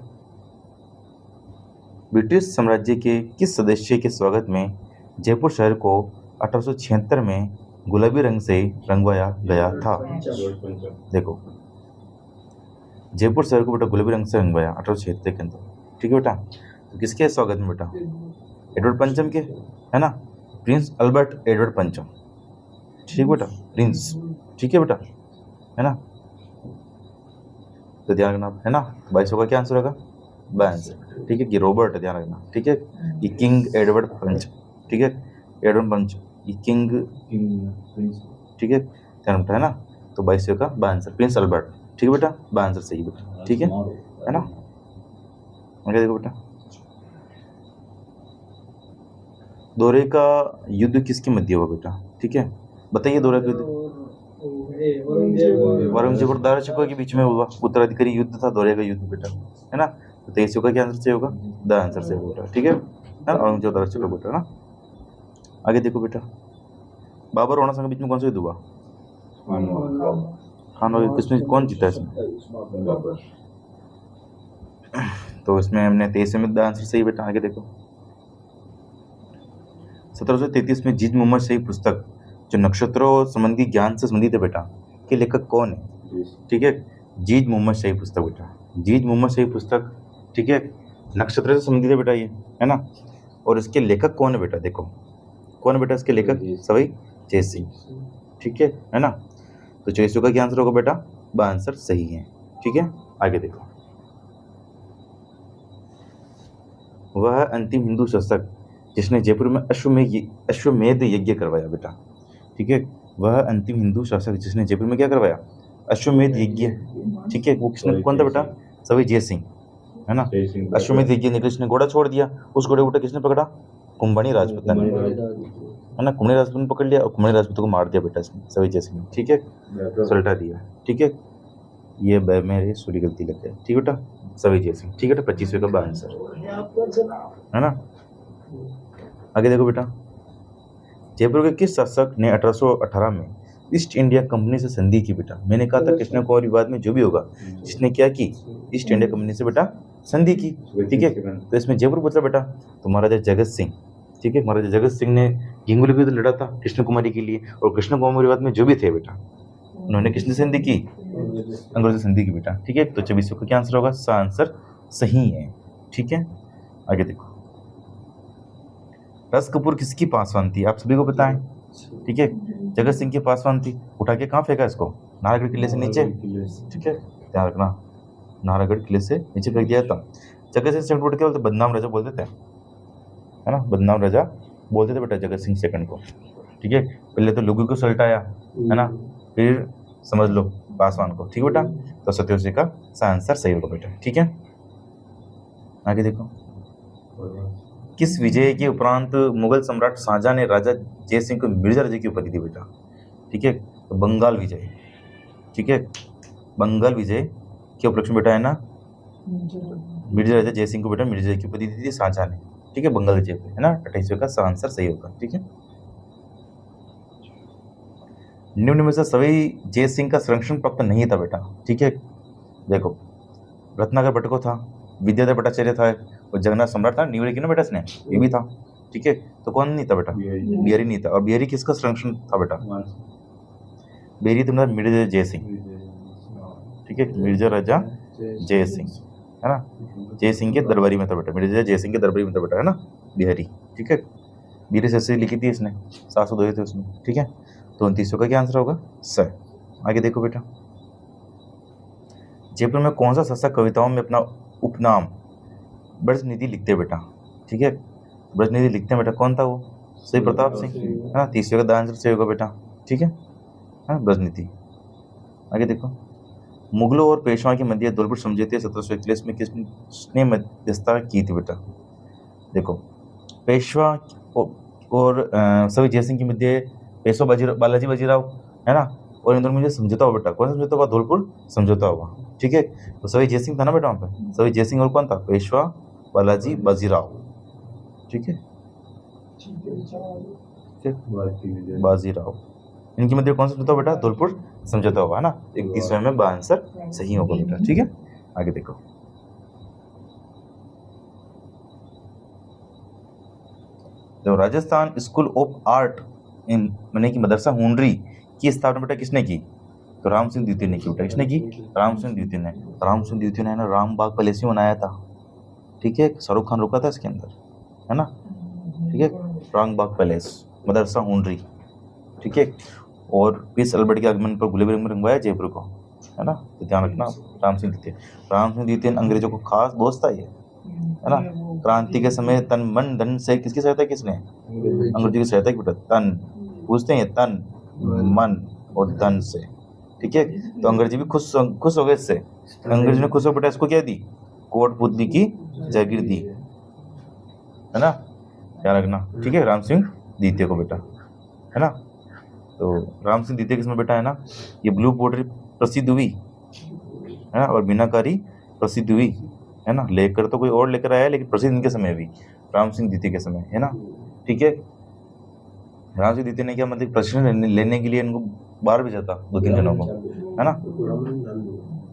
ब्रिटिश साम्राज्य के किस सदस्य के स्वागत में जयपुर शहर को 1876 में गुलाबी रंग से रंगवाया गया था? देखो जयपुर शहर को बेटा गुलाबी रंग से रंगवाया 1876 के अंदर। ठीक है बेटा, तो किसके स्वागत में बेटा? एडवर्ड पंचम के, है ना, प्रिंस अल्बर्ट एडवर्ड पंचम। ठीक बेटा, प्रिंस। ठीक है बेटा, है ना, तो ध्यान रखना, है ना। 22 का क्या आंसर होगा? ब आंसर। ठीक है, कि रॉबर्ट, ध्यान रखना। ठीक है, ये किंग एडवर्ड पंच, ठीक है, एडवर्ड पंच, ये किंग, ठीक है, ध्यान रखना, है ना। तो 22 का ब आंसर प्रिंस अल्बर्ट। ठीक है बेटा, ब आंसर सही बेटा। ठीक है ना। आगे देखो बेटा। दोरे का युद्ध किसके मध्य हुआ बेटा? ठीक है, बताइए। दोरे का युद्ध औरंगजेब और दारा शिकोह के बीच में हुआ उत्तराधिकारी युद्ध था दोरे का युद्ध बेटा, है ना। तो 23 का क्या आंसर से होगा? द आंसर से बेटा। ठीक है, औरंगजेब और दारा शिकोह बेटा ना। आगे देखो बेटा। बाबर और राणा संघ के बीच में कौन सा युद्ध हुआ? खान और किसमें, कौन जीता इसमें? तो इसमें हमने 23 में द आंसर सही बेटा। आगे देखो। 1733 में जीत मोहम्मद शाही पुस्तक जो नक्षत्रों संबंधी ज्ञान से संबंधित है बेटा, के लेखक कौन है? ठीक है, जीत मोहम्मद शाही पुस्तक बेटा, जीत मोहम्मद शाही पुस्तक, ठीक है, नक्षत्र से संबंधित है बेटा ये, है ना। और इसके लेखक कौन है बेटा? देखो कौन है बेटा इसके लेखक? सवाई जय सिंह। ठीक है ना। तो 24 का क्या आंसर होगा बेटा? ब आंसर सही है। ठीक है, आगे देखो। वह अंतिम हिंदू शासक जिसने जयपुर में अश्वमेध यज्ञ करवाया बेटा। ठीक है, वह अंतिम हिंदू शासक जिसने जयपुर में क्या करवाया? अश्वमेध यज्ञ। ठीक है, वो किसने, कौन था बेटा? सवाई जय सिंह, है ना। अश्वमेध यज्ञ ने किसने घोड़ा छोड़ दिया, उस घोड़े को किसने पकड़ा? कुंभनी राजपूत ने, है ना। कुंभनी राजपूत ने पकड़ लिया और कुंभनी राजपूत को मार दिया बेटा इसने, सवाई जय सिंह ने। ठीक है, सुलटा दिया। ठीक है, ये मेरे सूर्य गलती लग गई। ठीक बेटा, सवाई जय सिंह। ठीक है बेटा, 25वें का ब आंसर, है ना। आगे देखो बेटा। जयपुर के किस शासक ने 1818 में ईस्ट इंडिया कंपनी से संधि की बेटा? मैंने कहा था कृष्ण कुमार विवाद में जो भी होगा, जिसने क्या की? ईस्ट इंडिया कंपनी से बेटा संधि की। ठीक है, तो इसमें जयपुर पूछा बेटा तो महाराजा जगत सिंह। ठीक है, महाराजा जगत सिंह ने हिंगोली को लड़ा था कृष्ण कुमारी के लिए, और कृष्ण कुमार विवाद में जो भी थे बेटा, उन्होंने किसने संधि की? अंग्रेजों से संधि की बेटा। ठीक है, तो 24 का क्या आंसर होगा? सा आंसर सही है। ठीक है, आगे देखो। रस कपूर किसकी पासवान थी? आप सभी को पता है। ठीक है, जगत सिंह की पासवान थी। उठा के कहाँ फेंका इसको? नाहरगढ़ किले से नीचे। ठीक है, ध्यान रखना, नाहरगढ़ किले से नीचे फेंक दिया था। जगत सिंह सेकंड क्या बोलते? बदनाम राजा बोलते थे, है ना, बदनाम राजा बोलते थे बेटा जगत सिंह सेकंड को। ठीक है, पहले तो लोगों को सल्टाया, है ना, फिर समझ लो पासवान को। ठीक बेटा, तो 27 का आंसर सही होगा बेटा। ठीक है, आगे देखो। किस विजय के उपरांत मुगल सम्राट शाहजहां ने राजा जय सिंह को मिर्जा राजा की उपाधि दी बेटा? ठीक है, तो बंगाल विजय। ठीक है, बंगाल विजय के उपलक्ष्य में बेटा, है ना, मिर्जा राजा जय सिंह को बेटा मिर्जा की उपाधि दी थी शाहजहां ने। ठीक है, बंगाल विजय पे, है ना। 28वें का आंसर सही होगा। ठीक है, निम्न में से सवाई जय सिंह का संरक्षण प्राप्त नहीं था बेटा। ठीक है, देखो रत्नाकर बटको था, विद्याधर भट्टाचार्य था, और जगन्नाथ सम्राट था, न्यूरे की ना बेटा इसने, ये भी था। ठीक है, तो कौन नहीं था बेटा? बिहारी नहीं था। और बिहारी किसका संरक्षण था बेटा? बिहारी तुम्हारा मिर्जा जय सिंह। ठीक है, मिर्जा राजा जय सिंह, है ना, जय सिंह के दरबारी में था बेटा, मिर्जा जय सिंह के दरबारी में था बेटा, है ना, बिहारी। ठीक है, बिहारी से ऐसे लिखी थी इसने, 702 थे उसमें। ठीक है, तो 29 का क्या आंसर होगा? सर। आगे देखो बेटा। जयपुर में कौन सा शासक कविताओं में अपना उपनाम ब्रजनिधि लिखते हैं बेटा? ठीक है, ब्रजनिधि लिखते हैं बेटा, कौन था वो? सही प्रताप सिंह, है ना। तीसरे का द आंसर सही होगा बेटा, ठीक है। ब्रज नीति। आगे देखो, मुगलों और पेशवाओं के मध्य धौलपुर समझौते 1741 में किसने मध्यस्थता की थी बेटा। देखो, पेशवा और सभी जय सिंह के मध्य पेशवा बालाजी बाजीराव, है ना, और इन दोनों में समझौता हुआ बेटा। कौन सा समझौता हुआ? धौलपुर समझौता हुआ, ठीक है। तो सभी जय सिंह था ना बेटा वहाँ पे, सभी जय सिंह और कौन था? पेशवा बालाजी बाजीराव, ठीक है, बाजीराव। इनके मध्य कौन सा समझौता हुआ बेटा? धौलपुर समझौता हुआ, है ना। 31वें में आंसर सही होगा बेटा, ठीक है। आगे देखो, तो Rajasthan school of art in मैंने की मदरसा हुंडरी की स्थापना बेटा किसने की? तो राम सिंह द्वितीय ने की बेटा। किसने की? राम सिंह द्वितीय ने। राम सिंह द्वितीय ने ना रामबाग पैलेस ही बनाया था, ठीक है। शाहरुख खान रुका था इसके अंदर, है ना, ठीक है। रामबाग पैलेस, मदरसा हुंडरी, ठीक है। और प्रिंस अल्बर्ट के आगमन पर गुलाबी रंग में रंगवाया जयपुर को, है ना। तो ध्यान रखना, राम सिंह द्वितीय। राम सिंह द्वितीय अंग्रेजों को खास दोस्त था ये, है ना। क्रांति के समय तन मन धन से किसकी सहायता? किसने? अंग्रेजों की सहायता की बेटा। तन पूछते हैं, तन मन और धन से, ठीक है। तो अंग्रेजी भी खुश हो गए इससे। अंग्रेज ने खुश हो बेटा इसको क्या दी? कोट पुतली की जागीर दी, है ना, ध्यान रखना, ठीक है। राम सिंह द्वितीय को बेटा, है ना। तो राम सिंह द्वितीय किसमें बेटा, है ना, ये ब्लू पोर्ट्री प्रसिद्ध हुई, है ना, और मीनाकारी प्रसिद्ध हुई, है ना। लेकर तो कोई और लेकर आया, लेकिन प्रसिद्ध इनके समय हुई, राम सिंह द्वितीय के समय, है ना, ठीक है। राम सिंह द्वितीय ने क्या मतलब प्रशिक्षण लेने के लिए इनको बाहर भेजा था 2-3 जनों को, है ना,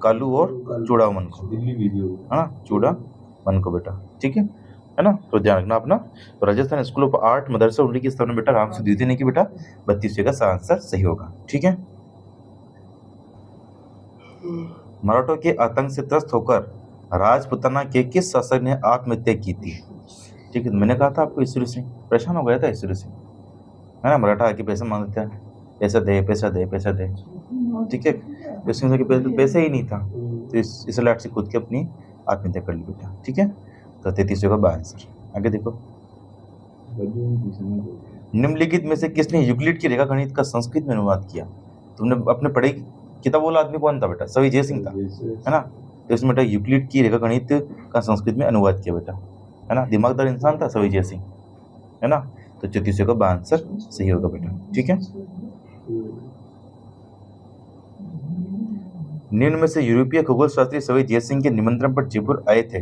कालू और चूड़ामन को, है ना, चूड़ामन को बेटा, ठीक है ना। तो ध्यान रखना अपना। तो राजस्थान स्कूल ऑफ आर्ट मदरसा हुंडरी की स्थापना बेटा राम सिंह द्वितीय ने की बेटा। 32 का आंसर सही होगा, ठीक है। मराठों के आतंक से त्रस्त होकर राजपुताना के किस शासक ने आत्महत्या की थी? ठीक है, मैंने कहा था आपको, ईश्वरी सिंह परेशान हो गया था, ईश्वरी सिंह, है ना। मराठा आके पैसे मांगते हैं, पैसा दे पैसा दे पैसा दे, ठीक है। ईश्वरी सिंह के पैसे ही नहीं था, तो इस लाट से खुद के अपनी आत्महत्या कर ली बेटा, ठीक है। तो 33 का आंसर। आगे देखो, निम्नलिखित में से किसने यूक्लिड की रेखा गणित का संस्कृत में अनुवाद किया? तुमने अपने पढ़ी किताब वाला आदमी कौन था बेटा? सभी जय सिंह था, है ना। तो इसमें बेटा यूक्लिड की रेखा गणित का संस्कृत में अनुवाद किया बेटा, है ना। दिमागदार इंसान था सभी जय सिंह, है ना। तो 34 का आंसर सही होगा बेटा, ठीक है। निम्न में से यूरोपीय खगोल शास्त्री सभी जय सिंह के निमंत्रण पर जयपुर आए थे,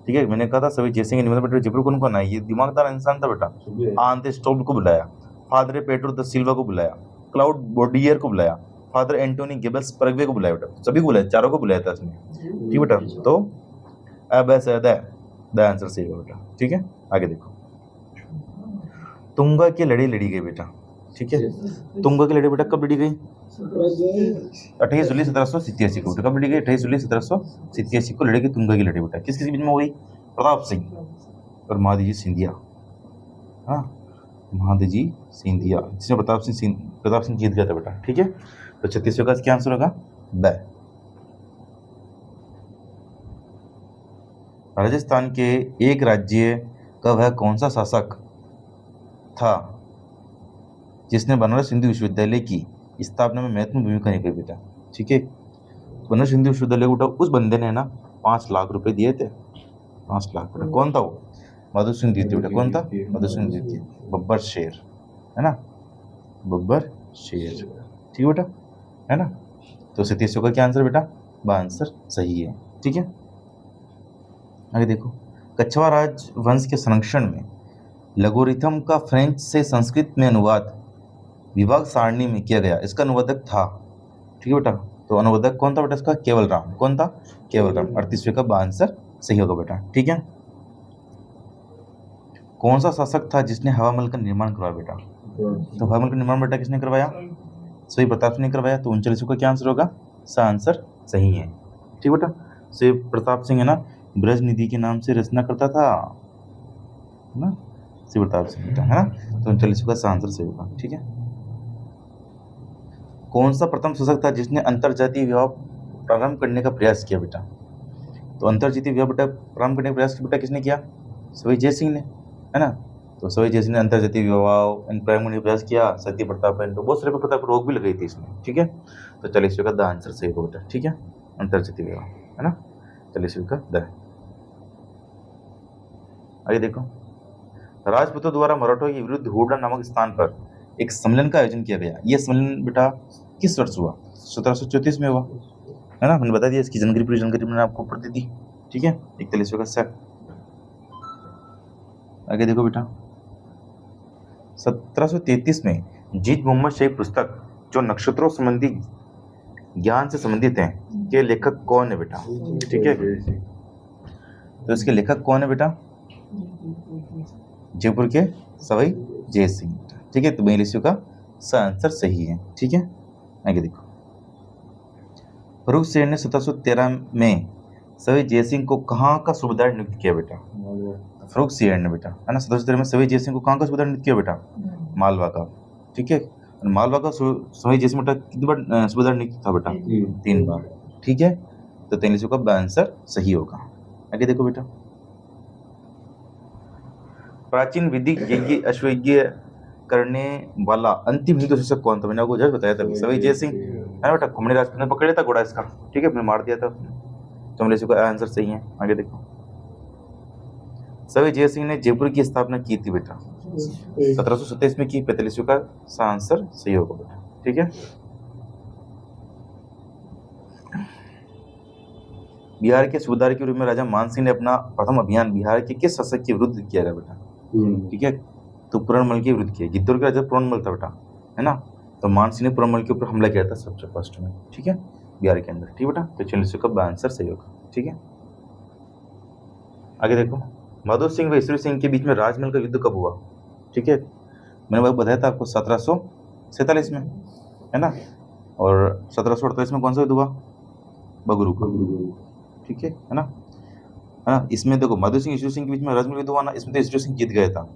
ठीक है। मैंने कहा था सभी जय सिंह के निमंत्रण पर जयपुर कौन कौन आए? ये दिमागदार इंसान था बेटा। आंते स्टोल्ट को बुलाया, फादर पेट्रो द सिल्वा को बुलाया, क्लाउड बोडियर को बुलाया, फादर एंटोनी गेबल्स परग्वे को बुलाया बेटा। सभी को बुलाया, चारों को बुलाया था इसने, ठीक बेटा। तो अब ऐसा द आंसर सही होगा बेटा, ठीक है। आगे देखो, तुंगा की लड़ी लड़ी गई बेटा, ठीक है। तुंगा की लड़ी बेटा कब लड़ी गई? 28 जुलाई 1787 को। कब लड़ी गई? 28 जुलाई 1787 को लड़ी गई तुंगा की लड़ी बेटा। किसके बीच में हो गई? प्रताप सिंह और महादजी सिंधिया, हाँ, महादजी सिंधिया, जिसमें प्रताप सिंह जीत गया था बेटा, ठीक है। तो 36 का क्या आंसर होगा? ब। राजस्थान के एक राज्य का वह कौन सा शासक था जिसने बनारस हिंदू विश्वविद्यालय की स्थापना में महत्वपूर्ण भूमिका निभाई बेटा, ठीक है। बनारस हिंदू विश्वविद्यालय को उस बंदे ने ना 5 लाख रुपए दिए थे, 5 लाख बेटा। कौन था वो? मधु सिंह द्वितीय बेटा। कौन था? मधु सिंह द्वितीय, बब्बर शेर, है ना, बब्बर शेर, ठीक बेटा, है ना। तो 37 का क्या आंसर बेटा? आंसर सही है, ठीक है। आगे देखो, कछवा राजवंश के संरक्षण में लघुरिथम का फ्रेंच से संस्कृत में अनुवाद विभाग सारणी में किया गया, इसका अनुवादक था, ठीक है बेटा। तो अनुवादक कौन था बेटा इसका? केवल राम। कौन था? केवल राम। 38 का आंसर सही होगा बेटा, ठीक है। कौन सा शासक था जिसने हवा महल का निर्माण करवाया बेटा? तो हवा महल का निर्माण बेटा किसने करवाया? सभी प्रताप सिंह ने करवाया। तो 39 का क्या आंसर होगा? सा आंसर सही है, ठीक बेटा। सभी प्रताप सिंह, है ना, ब्रज निधि के नाम से रचना करता था, है ना, सभी प्रताप सिंह बेटा, है ना। तो 39 का आंसर सही होगा, ठीक है। कौन सा प्रथम शासक था जिसने अंतरजातीय विवाह प्रारंभ करने का प्रयास किया बेटा? तो अंतरजातीय विवाह बेटा प्रारंभ करने का प्रयास बेटा किसने किया? सभी जय सिंह ने, है ना। तो सभी जयसिंह ने अंतर्जातीय विवाह इन प्राइम ने प्रयास किया, सती प्रथा पर तो बहुत सारे प्रथा पर रोक भी लगाई थी इसमें, ठीक है। तो 40वीं का द आंसर सही होगा बेटा, ठीक है, अंतर्जातीय विवाह, है ना, 40वीं का द। आगे देखो, राजपूतों द्वारा मराठों के विरुद्ध हुडा नामक स्थान पर एक सम्मेलन का आयोजन किया गया। यह सम्मेलन बेटा किस वर्ष हुआ? 1734 में हुआ, है ना, मैंने बता दिया, इसकी जानकारी पूरी जानकारी मैंने आपको पढ़ दी थी, ठीक है। 41वीं का सेट। आगे देखो बेटा, 1733 में जीत मोहम्मद शाही पुस्तक जो नक्षत्रों संबंधी ज्ञान से संबंधित हैं के लेखक कौन है बेटा? ठीक है, तो इसके लेखक कौन है बेटा? जयपुर के सवाई जय सिंह, ठीक है। तो 42 का आंसर सही है, ठीक है। आगे देखो, फर्रुख शेर ने 1713 में सवाई जय सिंह को कहाँ का सूबेदार नियुक्त किया बेटा? फर्रुख शेर ने बेटा, है ना, 1713 में सवाई जय सिंह को कहाँ का सूबेदार नियुक्त किया बेटा? मालवा का, ठीक है। मालवा का सवाई जय सिंह बेटा कितनी बार सूबेदार नियुक्त था बेटा? 3 बार, ठीक है। तो 43 का आंसर सही होगा। आगे देखो बेटा, प्राचीन वैदिक यज्ञ अश्वयज्ञ करने वाला अंतिम हिंदू शासक कौन था? मैंने आपको जस्ट बताया था, सवाई जय सिंह, है ना बेटा। घुमने राजपूत ने पकड़ लिया था घोड़ा इसका, ठीक है, मैंने मार दिया था उसने। तो 43 का आंसर सही है। आगे देखो, सवाई जय सिंह ने जयपुर की स्थापना की थी बेटा 1727 में की। 45 का आंसर सही होगा बेटा, ठीक है। बिहार के सूबेदार के रूप में राजा मान सिंह ने अपना प्रथम अभियान बिहार के किस शासक के विरुद्ध किया था बेटा? ठीक है, तो पूरनमल के विरुद्ध किया। चित्तौड़ का राजा पूरनमल था बेटा, है ना। तो मान सिंह ने पूरनमल के ऊपर हमला किया था सबसे फर्स्ट में, ठीक है, बिहार के अंदर, ठीक बेटा। तो 46 का आंसर सही होगा, ठीक है। आगे देखो, माधो सिंह व ईश्वरी सिंह के बीच में राजमहल का युद्ध कब हुआ? ठीक है, मैंने बताया था आपको 1747 में, है ना। और 1748 में कौन सा युद्ध हुआ? बगरू का, ठीक है ना, है ना। इसमें देखो, माधो सिंह ईश्वरी सिंह के बीच में राजमहल युद्ध हुआ ना, इसमें तो ईश्वरी सिंह जीत गया था।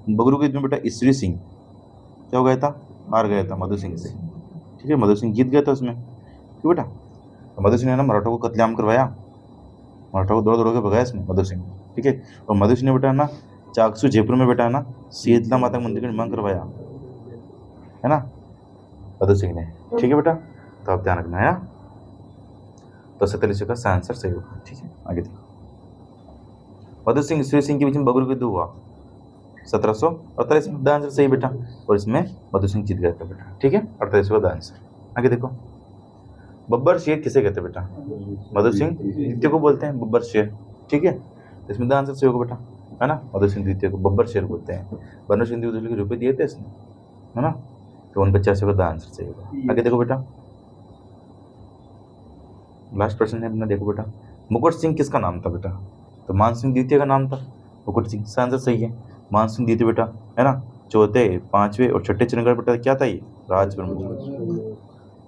बगरू के युद्ध में बेटा ईश्वरी सिंह क्या हो गया था? हार गया था मधु सिंह से, ठीक है। मधु सिंह जीत गया था उसमें, क्यों बेटा? तो मधु सिंह ने ना मराठों को कत्लेआम करवाया, मराठों को दौड़ दौड़ के भगाया इसमें मधु सिंह, ठीक है। और मधु सिंह ने बेटा ना चाकसू जयपुर में बेटा ना शीतला माता मंदिर का निर्माण करवाया, है ना, मधु सिंह ने, ठीक है बेटा। तो आप ध्यान रखना है। तो 47 का आंसर सही होगा, ठीक है। आगे देखो, मधु सिंह ईश्वरी सिंह के बीच में बगरू युद्ध हुआ 1748 में, आंसर सही बेटा। और इसमें मधु सिंह जीत गया था बेटा, ठीक है, 48 का आंसर। आगे देखो, बब्बर शेर किसे कहते हैं बेटा? मधु सिंह द्वितीय को बोलते हैं बब्बर शेर, ठीक है। इसमें द आंसर सही होगा बेटा, है ना। मधु सिंह द्वितीय को बब्बर शेर बोलते हैं। बनो सिंह द्वितीय के रुपये दिए थे इसने, है ना। तो 49 का द आंसर सही होगा। आगे देखो बेटा, लास्ट प्रश्न है अपना, देखो बेटा, मुकुट सिंह किसका नाम था बेटा? तो मान सिंह द्वितीय का नाम था मुकुट सिंह, इसका आंसर सही है। मान सिंह द्वितीय बेटा, है ना, चौथे पांचवें और छठे चरणगढ़ बेटा क्या था? ये राज ब्रह्मचारी,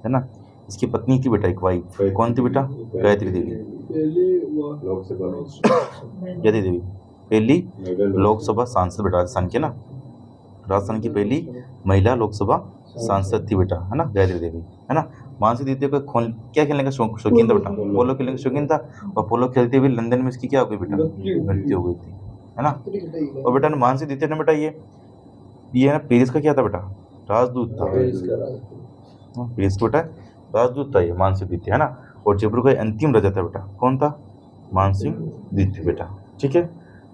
है ना। इसकी पत्नी थी बेटा एक वाइफ, कौन थी बेटा? गायत्री देवी, गायत्री देवी पहली लोकसभा सांसद बेटा राजस्थान की, ना, राजस्थान की पहली महिला लोकसभा सांसद थी बेटा, है ना, गायत्री देवी, है ना। मानसिंह द्वितीय को क्या खेलने का शौकीन था बेटा? पोलो खेलने का शौकीन था। और पोलो खेलते हुए लंदन में इसकी क्या हो गई बेटा? मृत्यु हो गई थी, है ना। और बेटा मानसिंह द्वितीय ने बेटा ये है ना पेरिस का क्या था बेटा? राजदूत था, पेरिस का बेटा राजदूत था ये मानसिंह द्वितीय, है ना। और जयपुर का अंतिम राजा था बेटा, कौन था? मानसिंह द्वितीय बेटा, ठीक है।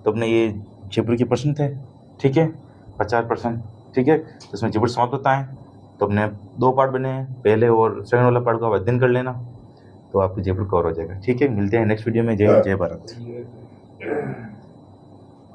तो अपने ये जयपुर के प्रश्न थे, ठीक है, 50%, ठीक है। तो इसमें जयपुर समाप्त होता है। तो अपने 2 पार्ट बने हैं, पहले और सेकंड वाला पार्ट का अध्ययन कर लेना, तो आपको जयपुर कवर हो जाएगा, ठीक है। मिलते हैं नेक्स्ट वीडियो में। जय हिंद, जय भारत।